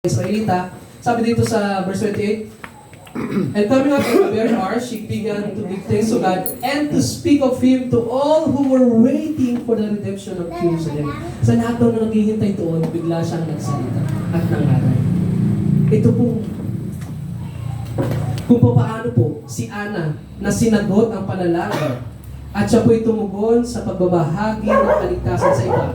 Israelita. Sabi dito sa verse 28, and coming up from a very hour, she began to give thanks to God and to speak of Him to all who were waiting for the redemption of Jerusalem. Sa lahat daw na naghihintay doon, bigla siyang nagsalita at nangaral. Ito po, kung paano po si Ana na sinagot ang panalangin at siya po'y tumugon sa pagbabahagi ng kaligtasan sa iba.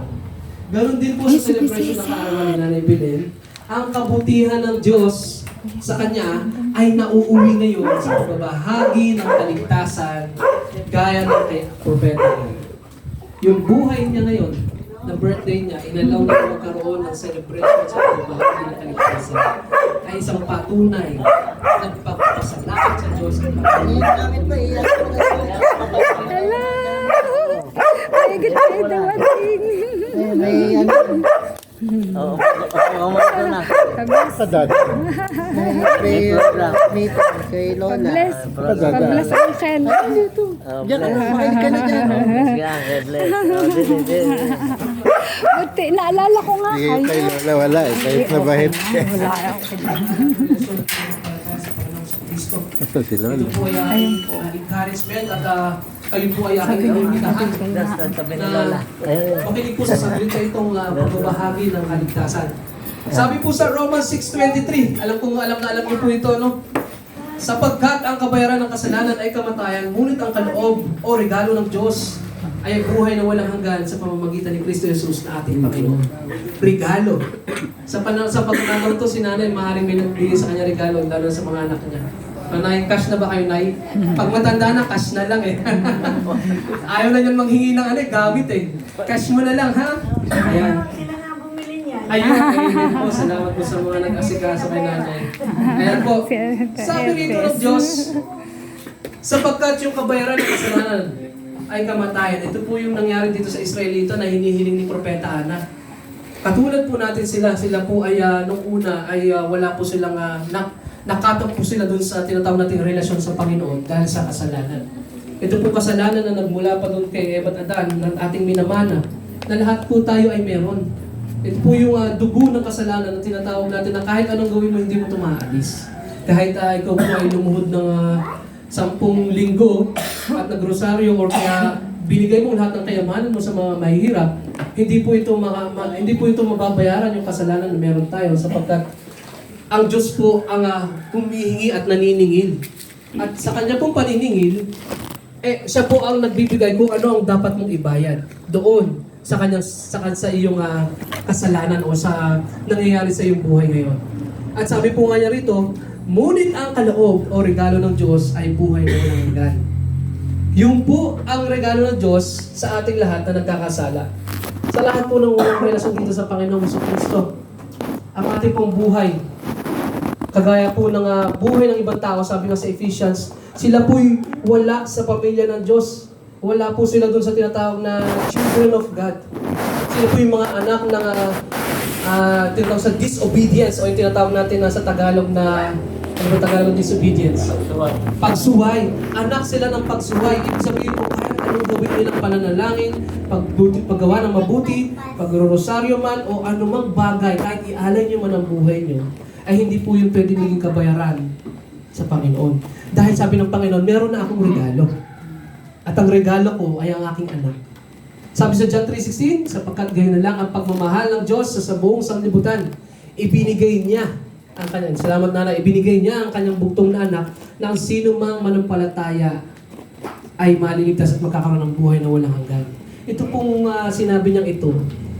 Ganon din po sa celebration ng kaarawan ni Nanay Belen. Ang kabutihan ng Diyos sa Kanya ay nauuwi ngayon sa pagbabahagi ng kaligtasan gaya ng kay propeta. Yung buhay niya ngayon, na birthday niya, inalaw na magkaroon ng celebration sa pagbabahagi ng kaligtasan ay isang patunay nagpapasalamat sa Diyos at pagkakas. Hello! Ay, gitay dawating. Oo, mga na. Pag-bless. Kay Lola. Pag-bless uncle. Diyan ka na, makinig ka na dyan. Bless. Buti, naalala ko nga. Sige, kay Lola wala eh. Kahit na bahit ka. Wala ako. Asa si Lola? Ito po ay encouragement at kayo po ay aking imbitahan na makinig po sa salita itong pagbabahagi ng kaligtasan. Sabi po sa Romans 6:23, alam na alam niyo po ito, no? Sapagkat ang kabayaran ng kasalanan ay kamatayan, ngunit ang kaloob o regalo ng Diyos ay buhay na walang hanggan sa pamamagitan ni Kristo Jesus na ating Panginoon. Regalo. Sa pagkakataon to, si Nanay maaaring may nagbigay sa kanya regalo, lalo sa mga anak niya. Nay, cash na ba kayo, Nay? Pag matanda na, cash na lang eh. Ayaw na niyan manghingi ng gamit eh. Cash mo na lang, ha? Ayan. Ayun po. Salamat po sa mga nag-asikaso kay Nanay. Ayan po. Sabi rito ng Diyos, sapagkat yung kabayaran ng kasalanan ay kamatayan. Ito po yung nangyari dito sa Israelita na hinihiling ni Propeta Ana. Katulad po natin sila po ay nung una ay wala po silang nakatap po sila dun sa tinatawag nating relasyon sa Panginoon dahil sa kasalanan. Ito po kasalanan na nagmula pa dun kay Eva at Adan ng ating minamana na lahat po tayo ay meron. Ito po yung dugo ng kasalanan na tinatawag natin na kahit anong gawin mo hindi mo ito maalis. Kahit ikaw po ay lumuhod ng 10 linggo at nagrosaryo or kaya binigay mo lahat ng kayamanan mo sa mga mahihirap, hindi po ito mababayaran yung kasalanan na meron tayo sapagkat ang Diyos po ang humihingi at naniningil. At sa kanya pong paniningil, siya po ang nagbibigay kung ano ang dapat mong ibayad doon sa iyong kasalanan o sa nangyayari sa iyong buhay ngayon. At sabi po nga niya rito, ngunit ang kaloob o regalo ng Diyos ay buhay na walang hanggan. Yung po ang regalo ng Diyos sa ating lahat na nagkakasala. Sa lahat po ng walang relasyon dito sa Panginoong Jesucristo, ang ating pong buhay, kagaya po ng buhay ng ibang tao, sabi nga sa Ephesians, sila po'y wala sa pamilya ng Diyos. Wala po sila dun sa tinatawag na children of God. Sila po yung mga anak ng tinatawag sa disobedience o yung tinatawag natin sa Tagalog na ano ba Tagalog disobedience? Pagsuway. Anak sila ng pagsuway. Ibig sabihin po kahit anong gawin nilang pananalangin, paggawa ng mabuti, pagrorosaryo man o anumang bagay, kahit ialay niyo man ang buhay niyo, ay hindi po yung pwede maging kabayaran sa Panginoon. Dahil sabi ng Panginoon, meron na akong regalo. At ang regalo ko ay ang aking anak. Sabi sa John 3:16, sapagkat gayon na lang ang pagmamahal ng Diyos sa buong sanglibutan, ibinigay niya ang kanyang, salamat Nanay, ibinigay niya ang kanyang buktong na anak na ang sino mang manampalataya ay maliligtas at magkakaroon ng buhay na walang hanggan. Ito pong sinabi niyang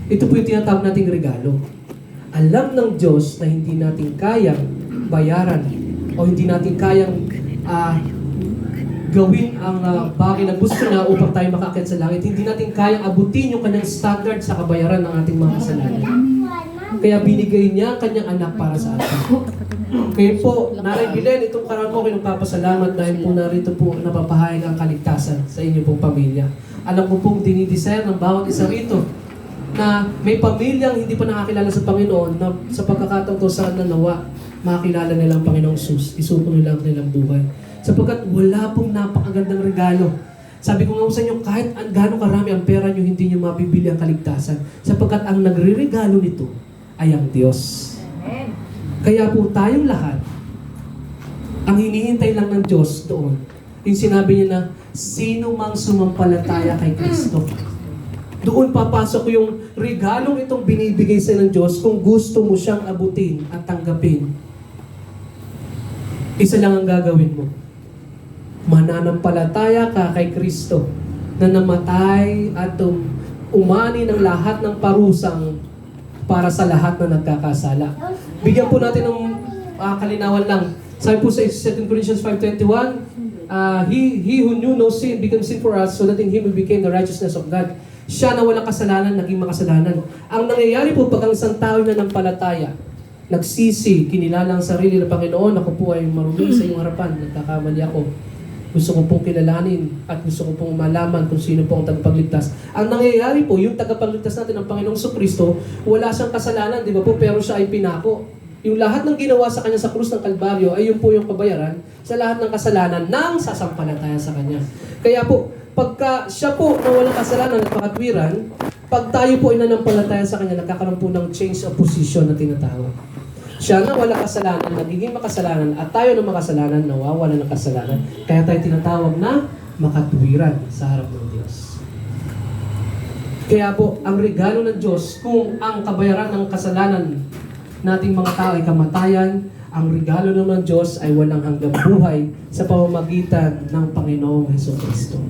ito po yung tinatawag nating regalo. Alam ng Diyos na hindi natin kayang bayaran o hindi natin kayang gawin ang bagay na gusto niya upang tayo makaakyat sa langit. Hindi natin kayang abutin yung kanyang standard sa kabayaran ng ating mga kasalanan. Kaya binigay niya ang kanyang anak para sa atin. Kaya po, Nanay Belen, itong karang ko kinagpapasalamat dahil po narito po napapahayag ang kaligtasan sa inyo pong pamilya. Alam ko pong dinidesire ng bawat isa rito na may pamilyang hindi pa nakakilala sa Panginoon na sa pagkakataon to sana nawa makakilala nila ang Panginoong Jesus, isuko nila ang nilang buhay. Sapagkat wala pong napakagandang regalo. Sabi ko nga sa inyo, kahit gaano karami ang pera nyo, hindi nyo mabibili ang kaligtasan. Sapagkat ang nagre-regalo nito ay ang Diyos. Amen. Kaya po tayong lahat, ang hinihintay lang ng Diyos doon, yung sinabi niya na, sino mang sumampalataya kay Kristo. Doon papasok yung regalong itong binibigay sa ng Diyos kung gusto mo siyang abutin at tanggapin. Isa lang ang gagawin mo. Mananampalataya ka kay Kristo na namatay at umani ng lahat ng parusang para sa lahat na nagkakasala. Bigyan po natin ng kalinawan lang. Sabi po sa 2 Corinthians 5:21, He who knew no sin became sin for us so that in Him we became the righteousness of God. Siya na walang kasalanan, naging makasalanan. Ang nangyayari po pag ang isang tao na nampalataya, nagsisi, kinilala ang sarili ng Panginoon, ako po ay marumi sa iyong harapan, nagkakamali ako. Gusto ko pong kilalanin at gusto ko pong malaman kung sino po ang tagapagligtas. Ang nangyayari po, yung tagapagligtas natin ng Panginoong Kristo, wala siyang kasalanan, di ba po? Pero siya ay pinako. Yung lahat ng ginawa sa kanya sa krus ng Kalbaryo ay yun po yung kabayaran sa lahat ng kasalanan ng sasampalataya sa kanya. Kaya po, pagka siya po na walang kasalanan at makatwiran, pag tayo po ay nanampalataya sa kanya, nagkakaroon po ng change of position na tinatawag. Siya na walang kasalanan, nagiging makasalanan, at tayo na makasalanan, nawawala ng kasalanan. Kaya tayo tinatawag na makatwiran sa harap ng Diyos. Kaya po, ang regalo ng Diyos, kung ang kabayaran ng kasalanan nating mga tao ay kamatayan, ang regalo naman ng Diyos ay walang hanggang buhay sa pamamagitan ng Panginoong Jesucristo.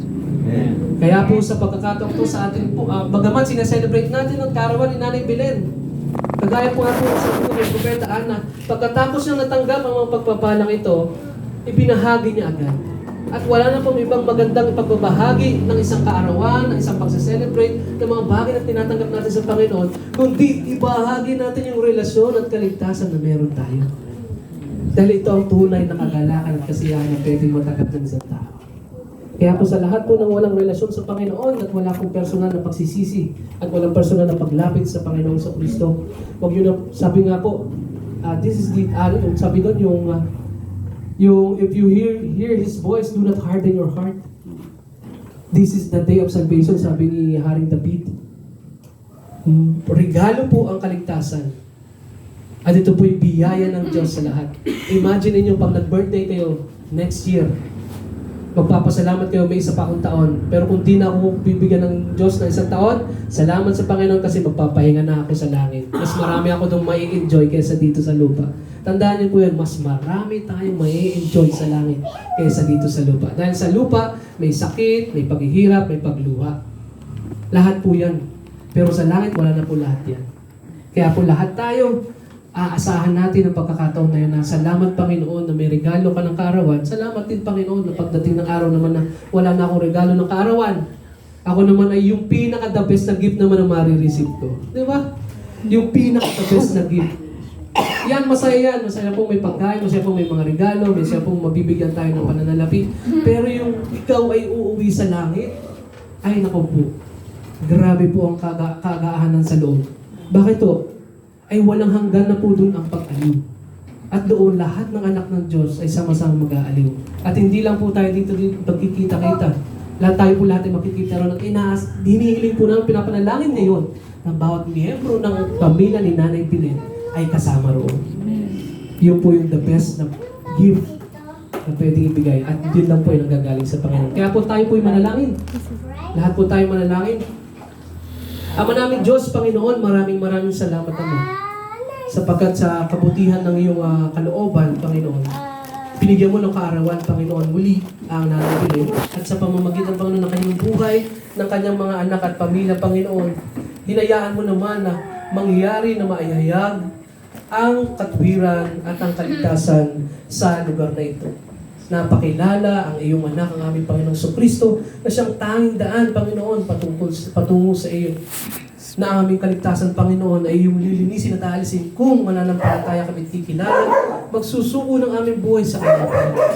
Kaya po sa pagkakataon po sa atin po, bagaman sineselebrate natin ang karawan ni Nanay Belen, kagaya po nga po sa po ni Propeta Ana, pagkatapos niyang natanggap ang mga pagpapalang ito, ibinahagi niya agad. At wala na pong ibang magandang pagbabahagi ng isang kaarawan, ng isang pagse-celebrate, ng mga bagay na tinatanggap natin sa Panginoon, kundi ibahagi natin yung relasyon at kaligtasan na meron tayo. Dahil ito ang tunay na kagalakan at kasiyahan na pwedeng matanggap ng isang tao. Kaya po sa lahat po ng walang relasyon sa Panginoon at wala pong personal na pagsisisi at walang personal na paglapit sa Panginoon sa Kristo, wag yun na, sabi nga po, this is the, sabi doon yung if you hear His voice, do not harden your heart. This is the day of salvation, sabi ni Haring David. Regalo po ang kaligtasan. At ito po'y biyaya ng Diyos sa lahat. Imagine niyo pag nag-birthday kayo next year, magpapasalamat kayo may isa pa akong taon. Pero kung di na ako bibigyan ng Diyos ng isang taon, salamat sa Panginoon kasi magpapahinga na ako sa langit. Mas marami ako doon mai-enjoy kaysa dito sa lupa. Tandaan niyo po yan, mas marami tayong mai-enjoy sa langit kaysa dito sa lupa. Dahil sa lupa, may sakit, may paghihirap, may pagluha. Lahat po yan. Pero sa langit, wala na po lahat yan. Kaya po lahat tayo, aasahan natin ang pagkakataon na yun na salamat Panginoon na may regalo ka ng kaarawan. Salamat din Panginoon na pagdating ng araw naman na wala na akong regalo ng kaarawan. Ako naman ay yung pinaka-the best na gift naman ang marireceive ko. Di ba? Yung pinaka-the best na gift. Yan, masaya yan. Masaya pong may pagkain, masaya pong may mga regalo, masaya pong mabibigyan tayo ng pananalapi. Pero yung ikaw ay uuwi sa langit, ay naku po, grabe po ang kagaahanan sa loob. Bakit to? Ay walang hanggan na po doon ang pag-aliw. At doon lahat ng anak ng Diyos ay sama-sama mag-aaliw. At hindi lang po tayo dito magkikita-kita. Lahat tayo po lahat ay makikita ron. At hinihiling po namin, pinapanalangin ngayon na bawat miyembro ng pamilya ni Nanay Belen ay kasama roon. Yun po yung the best na gift na pwedeng ibigay. At yun lang po yung nanggagaling sa Panginoon. Kaya po tayo po yung manalangin. Lahat po tayo manalangin. Ama namin Diyos, Panginoon, maraming salamat naman sapagkat sa kabutihan ng iyong kalooban, Panginoon, binigyan mo ng kaarawan, Panginoon, muli ang Nanay Belen at sa pamamagitan, Panginoon, ng kanyang buhay, ng kanyang mga anak at pamilya, Panginoon, hinayaan mo naman na mangyari na maihayag ang katwiran at ang kaligtasan sa lugar na ito. Napakilala ang iyong anak, ang aming Panginoong Kristo, na siyang tanging daan, Panginoon, patungo sa iyo. Na ang aming kaligtasan, Panginoon, ay iyong lilinisin at aalisin kung mananampalataya kami kikilala, magsusuko ng aming buhay sa kanya, Panginoon.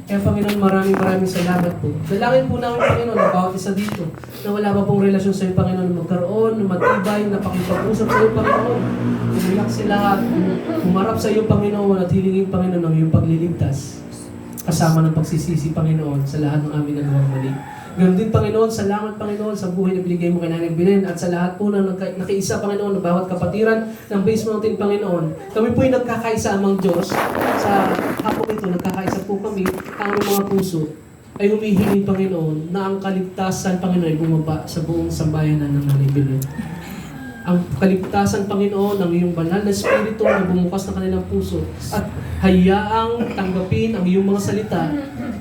Kaya, Panginoon, maraming salamat po. Dalangin po namin, Panginoon, na bawat isa dito, na wala pa pong relasyon sa iyo, Panginoon, magkaroon, matibay, na pakipag-usap sa iyo, Panginoon. Umiyak sila, humarap sa iyo, Panginoon, at hilingin, Panginoon, ang iyong pagliligtas. Kasama ng pagsisisi, Panginoon, sa lahat ng aming nagawang mali. Ganun din, Panginoon, salamat, Panginoon, sa buhay na binigay mo kay Nanay Belen at sa lahat po na nakiisa, Panginoon, ng bawat kapatiran ng Base Mountain, Panginoon. Kami po ay nagkakaisa amang Diyos. Sa hapon ito, nagkakaisa po kami, ang aming mga puso ay humihiling, Panginoon, na ang kaligtasan, Panginoon, ay bumaba sa buong sambayanan ng Nanay Belen. Ang kaligtasan, Panginoon, ng iyong banal na Espiritu na bumukas ng kanilang puso at hayaang tanggapin ang iyong mga salita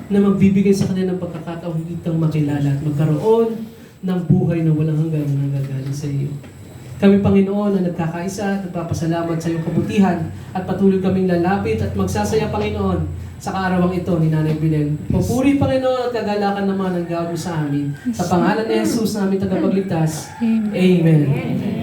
na magbibigay sa kanila ng pagkakataong higitang makilala at magkaroon ng buhay na walang hanggan na nanggagaling sa iyo. Kami, Panginoon, na nagkakaisa at nagpapasalamat sa iyong kabutihan at patuloy kaming lalapit at magsasaya, Panginoon, sa kaarawang ito ni Nanay Belen. Papuri, Panginoon, at kagalakan naman ang gawin mo sa amin. Sa pangalan ni Jesus na aming tagapagligtas. Amen.